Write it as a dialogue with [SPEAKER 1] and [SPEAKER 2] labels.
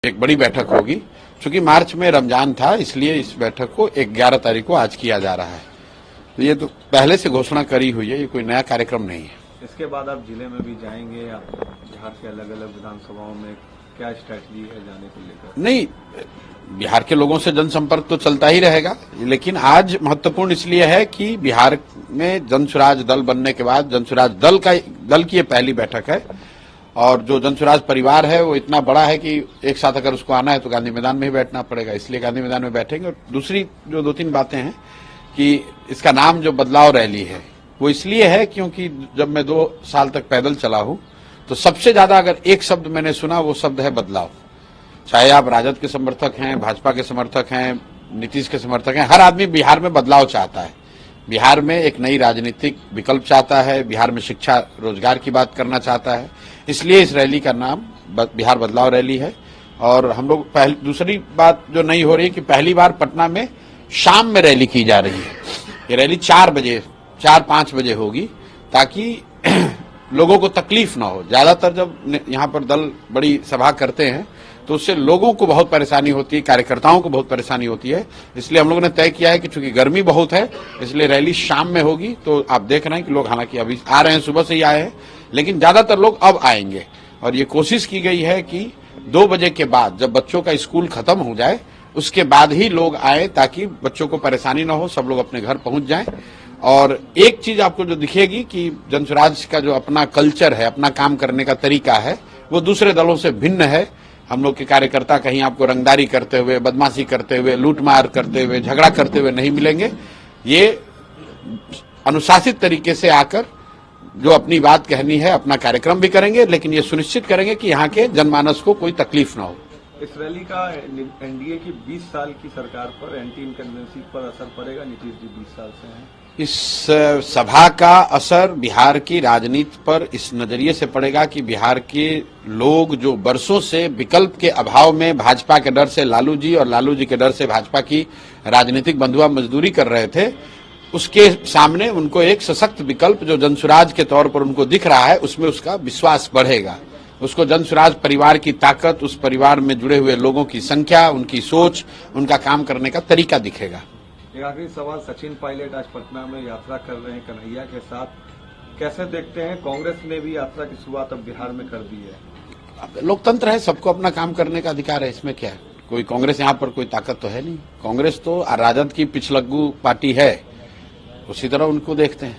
[SPEAKER 1] एक बड़ी बैठक होगी। चूंकि मार्च में रमजान था, इसलिए इस बैठक को 11 तारीख को आज किया जा रहा है। तो ये तो पहले से घोषणा करी हुई है, ये कोई नया कार्यक्रम नहीं है।
[SPEAKER 2] इसके बाद आप जिले में भी जाएंगे, आप बिहार के अलग अलग विधानसभाओं में क्या स्ट्रैटेजी है जाने को लेकर?
[SPEAKER 1] नहीं, बिहार के लोगों से जनसंपर्क तो चलता ही रहेगा, लेकिन आज महत्वपूर्ण इसलिए है कि बिहार में जनसुराज दल बनने के बाद जनसुराज दल की ये पहली बैठक है। और जो जनसुराज परिवार है वो इतना बड़ा है कि एक साथ अगर उसको आना है तो गांधी मैदान में ही बैठना पड़ेगा, इसलिए गांधी मैदान में बैठेंगे। और दूसरी जो 2-3 बातें हैं कि इसका नाम जो बदलाव रैली है वो इसलिए है क्योंकि जब मैं 2 साल तक पैदल चला हूं तो सबसे ज्यादा अगर एक शब्द मैंने सुना वो शब्द है बदलाव। चाहे आप राजद के समर्थक हैं, भाजपा के समर्थक हैं, नीतीश के समर्थक हैं, हर आदमी बिहार में बदलाव चाहता है। बिहार में एक नई राजनीतिक विकल्प चाहता है, बिहार में शिक्षा रोजगार की बात करना चाहता है। इसलिए इस रैली का नाम बिहार बदलाव रैली है। और हम लोग दूसरी बात जो नहीं हो रही है कि पहली बार पटना में शाम में रैली की जा रही है। ये रैली 4-5 बजे होगी ताकि लोगों को तकलीफ ना हो। ज्यादातर जब यहाँ पर दल बड़ी सभा करते हैं तो उससे लोगों को बहुत परेशानी होती है, कार्यकर्ताओं को बहुत परेशानी होती है। इसलिए हम लोगों ने तय किया है कि चूंकि गर्मी बहुत है इसलिए रैली शाम में होगी। तो आप देख रहे हैं कि लोग हालांकि अभी आ रहे हैं, सुबह से ही आए हैं, लेकिन ज्यादातर लोग अब आएंगे। और ये कोशिश की गई है कि 2 बजे के बाद जब बच्चों का स्कूल खत्म हो जाए उसके बाद ही लोग आए ताकि बच्चों को परेशानी ना हो, सब लोग अपने घर पहुंच जाएं। और एक चीज आपको जो दिखेगी कि जनसुराज का जो अपना कल्चर है, अपना काम करने का तरीका है, वो दूसरे दलों से भिन्न है। हम लोग के कार्यकर्ता कहीं आपको रंगदारी करते हुए, बदमाशी करते हुए, लूटमार करते हुए, झगड़ा करते हुए नहीं मिलेंगे। ये अनुशासित तरीके से आकर जो अपनी बात कहनी है अपना कार्यक्रम भी करेंगे, लेकिन ये सुनिश्चित करेंगे कि यहाँ के जनमानस को कोई तकलीफ ना हो।
[SPEAKER 2] इस रैली का एनडीए की 20 साल की सरकार पर, एंटी इनकम्बेंसी पर असर पड़ेगा? नीतीश जी 20 साल से हैं।
[SPEAKER 1] इस सभा का असर बिहार की राजनीति पर इस नजरिए से पड़ेगा कि बिहार के लोग जो बरसों से विकल्प के अभाव में भाजपा के डर से लालू जी और लालू जी के डर से भाजपा की राजनीतिक बंधुआ मजदूरी कर रहे थे, उसके सामने उनको एक सशक्त विकल्प जो जनसुराज के तौर पर उनको दिख रहा है उसमें उसका विश्वास बढ़ेगा। उसको जनसुराज परिवार की ताकत, उस परिवार में जुड़े हुए लोगों की संख्या, उनकी सोच, उनका काम करने का तरीका दिखेगा।
[SPEAKER 2] एक आखिरी सवाल, सचिन पायलट आज पटना में यात्रा कर रहे हैं कन्हैया के साथ, कैसे देखते हैं? कांग्रेस ने भी यात्रा की शुरुआत अब बिहार में कर दी है।
[SPEAKER 1] लोकतंत्र है, सबको अपना काम करने का अधिकार है, इसमें क्या है? कोई कांग्रेस यहाँ पर कोई ताकत तो है नहीं। कांग्रेस तो राजद की पिछलग्गू पार्टी है, उसी तरह उनको देखते हैं।